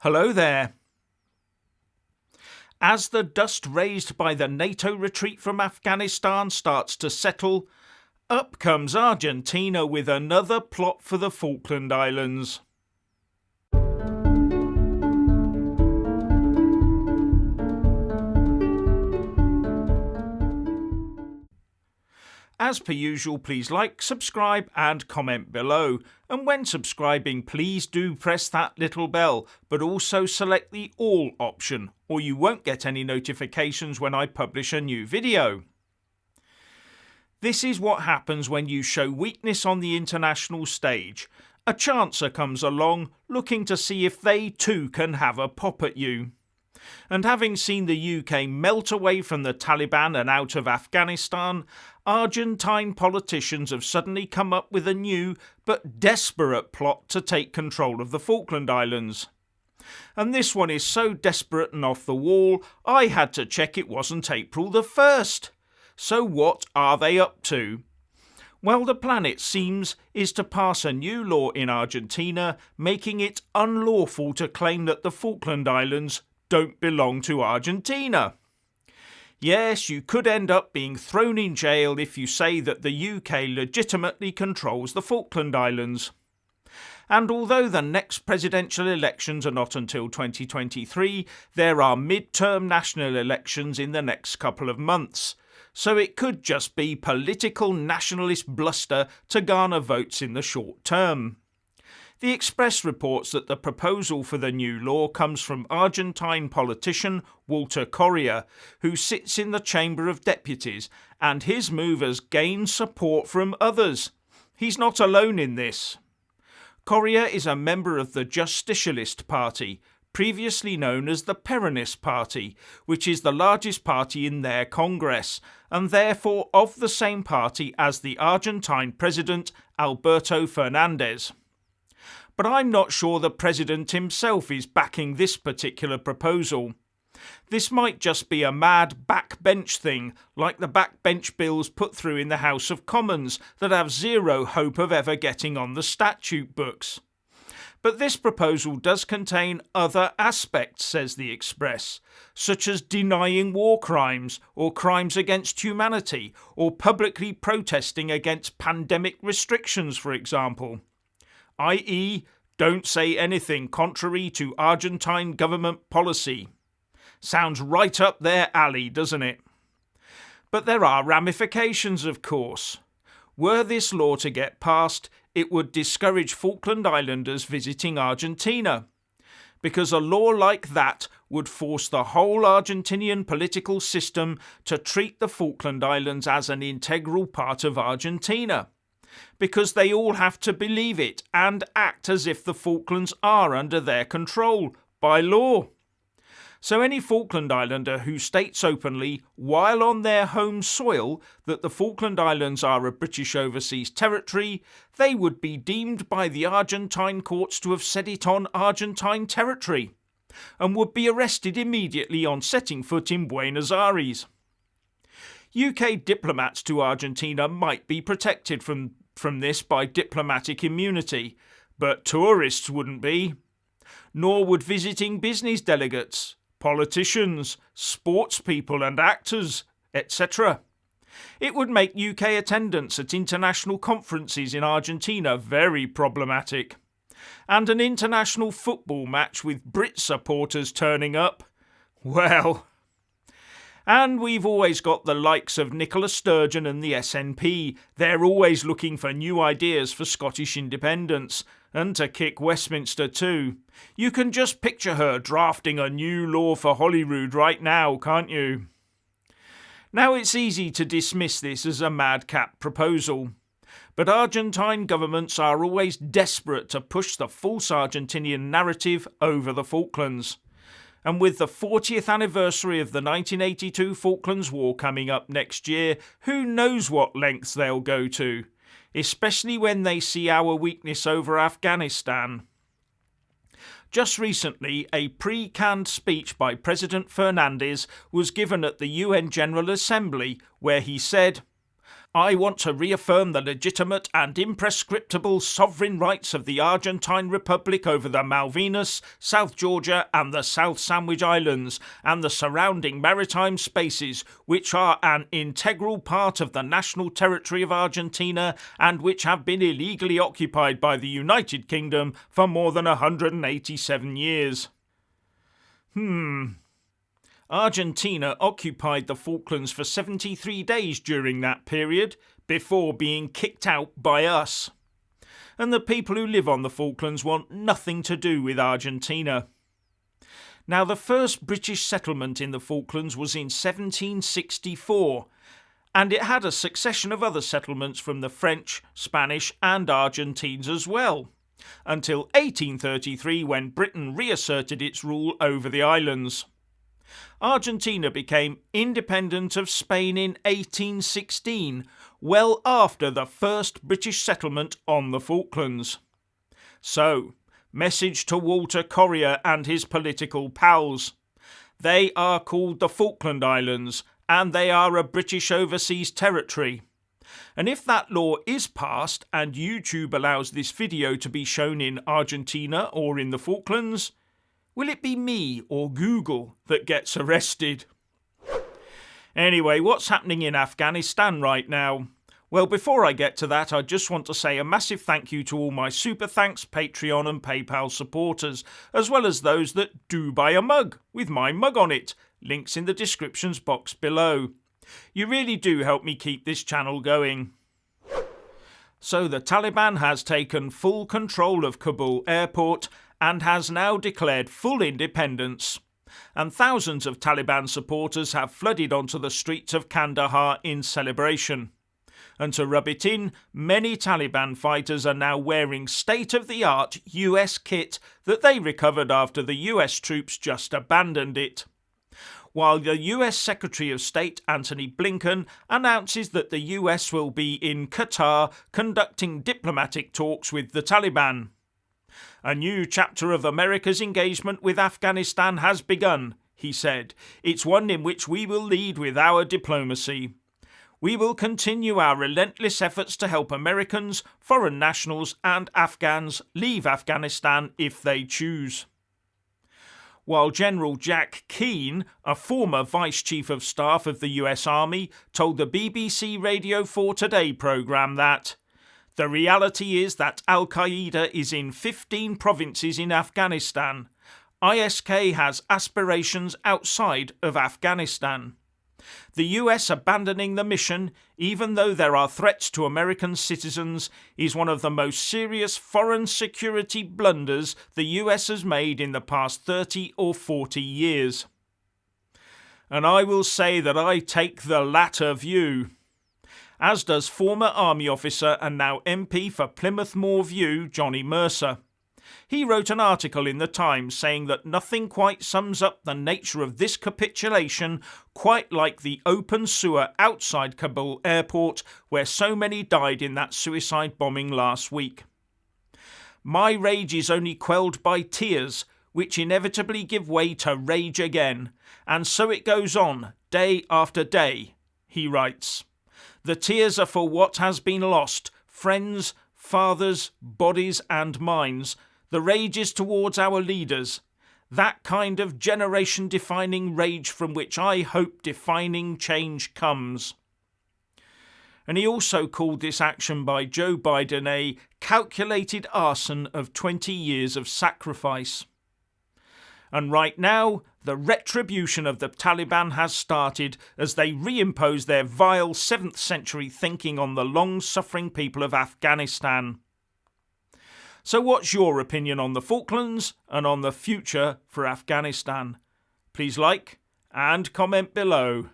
Hello there. As the dust raised by the Nato retreat from Afghanistan starts to settle, up comes Argentina with another plot for the Falkland Islands. As per usual, please like, subscribe and comment below. And when subscribing, please do press that little bell, but also select the all option, or you won't get any notifications when I publish a new video. This is what happens when you show weakness on the international stage. A chancer comes along looking to see if they too can have a pop at you. And having seen the UK melt away from the Taliban and out of Afghanistan, Argentine politicians have suddenly come up with a new but desperate plot to take control of the Falkland Islands. And this one is so desperate and off the wall, I had to check it wasn't April the 1st. So what are they up to? Well, the plan, it seems, is to pass a new law in Argentina making it unlawful to claim that the Falkland Islands don't belong to Argentina. Yes, you could end up being thrown in jail if you say that the UK legitimately controls the Falkland Islands. And although the next presidential elections are not until 2023, there are mid-term national elections in the next couple of months. So it could just be political nationalist bluster to garner votes in the short term. The Express reports that the proposal for the new law comes from Argentine politician Walter Correa, who sits in the Chamber of Deputies, and his move has gained support from others. He's not alone in this. Correa is a member of the Justicialist Party, previously known as the Peronist Party, which is the largest party in their Congress, and therefore of the same party as the Argentine president Alberto Fernandez. But I'm not sure the president himself is backing this particular proposal. This might just be a mad backbench thing, like the backbench bills put through in the House of Commons that have zero hope of ever getting on the statute books. But this proposal does contain other aspects, says the Express, such as denying war crimes or crimes against humanity, or publicly protesting against pandemic restrictions, for example. i.e., don't say anything contrary to Argentine government policy. Sounds right up their alley, doesn't it? But there are ramifications, of course. Were this law to get passed, it would discourage Falkland Islanders visiting Argentina, because a law like that would force the whole Argentinian political system to treat the Falkland Islands as an integral part of Argentina, because they all have to believe it and act as if the Falklands are under their control by law. So any Falkland Islander who states openly, while on their home soil, that the Falkland Islands are a British overseas territory, they would be deemed by the Argentine courts to have set it on Argentine territory, and would be arrested immediately on setting foot in Buenos Aires. UK diplomats to Argentina might be protected from this by diplomatic immunity, but tourists wouldn't be. Nor would visiting business delegates, politicians, sports people and actors, etc. It would make UK attendance at international conferences in Argentina very problematic. And an international football match with Brit supporters turning up, well. And we've always got the likes of Nicola Sturgeon and the SNP. They're always looking for new ideas for Scottish independence, and to kick Westminster too. You can just picture her drafting a new law for Holyrood right now, can't you? Now, it's easy to dismiss this as a madcap proposal, but Argentine governments are always desperate to push the false Argentinian narrative over the Falklands. And with the 40th anniversary of the 1982 Falklands War coming up next year, who knows what lengths they'll go to, especially when they see our weakness over Afghanistan. Just recently, a pre-canned speech by President Fernandez was given at the UN General Assembly, where he said, I want to reaffirm the legitimate and imprescriptible sovereign rights of the Argentine Republic over the Malvinas, South Georgia and the South Sandwich Islands and the surrounding maritime spaces, which are an integral part of the national territory of Argentina and which have been illegally occupied by the United Kingdom for more than 187 years. Argentina occupied the Falklands for 73 days during that period, before being kicked out by us. And the people who live on the Falklands want nothing to do with Argentina. Now, the first British settlement in the Falklands was in 1764, and it had a succession of other settlements from the French, Spanish and Argentines as well, until 1833 when Britain reasserted its rule over the islands. Argentina became independent of Spain in 1816, well after the first British settlement on the Falklands. So, message to Walter Corrier and his political pals. They are called the Falkland Islands, and they are a British overseas territory. And if that law is passed and YouTube allows this video to be shown in Argentina or in the Falklands, will it be me or Google that gets arrested? Anyway, what's happening in Afghanistan right now? Well, before I get to that, I just want to say a massive thank you to all my Super Thanks, Patreon and PayPal supporters, as well as those that do buy a mug with my mug on it. Links in the descriptions box below. You really do help me keep this channel going. So the Taliban has taken full control of Kabul airport and has now declared full independence. And thousands of Taliban supporters have flooded onto the streets of Kandahar in celebration. And to rub it in, many Taliban fighters are now wearing state-of-the-art US kit that they recovered after the US troops just abandoned it. While the US Secretary of State Antony Blinken announces that the US will be in Qatar conducting diplomatic talks with the Taliban. A new chapter of America's engagement with Afghanistan has begun, he said. It's one in which we will lead with our diplomacy. We will continue our relentless efforts to help Americans, foreign nationals and Afghans leave Afghanistan if they choose. While General Jack Keane, a former Vice Chief of Staff of the US Army, told the BBC Radio 4 Today programme that the reality is that Al-Qaeda is in 15 provinces in Afghanistan. ISK has aspirations outside of Afghanistan. The US abandoning the mission, even though there are threats to American citizens, is one of the most serious foreign security blunders the US has made in the past 30 or 40 years. And I will say that I take the latter view. As does former Army officer and now MP for Plymouth Moor View, Johnny Mercer. He wrote an article in the Times saying that nothing quite sums up the nature of this capitulation quite like the open sewer outside Kabul airport where so many died in that suicide bombing last week. My rage is only quelled by tears, which inevitably give way to rage again, and so it goes on, day after day, he writes. The tears are for what has been lost, friends, fathers, bodies and minds. The rage is towards our leaders. That kind of generation-defining rage from which I hope defining change comes. And he also called this action by Joe Biden a calculated arson of 20 years of sacrifice. And right now, the retribution of the Taliban has started as they reimpose their vile 7th century thinking on the long-suffering people of Afghanistan. So what's your opinion on the Falklands and on the future for Afghanistan? Please like and comment below.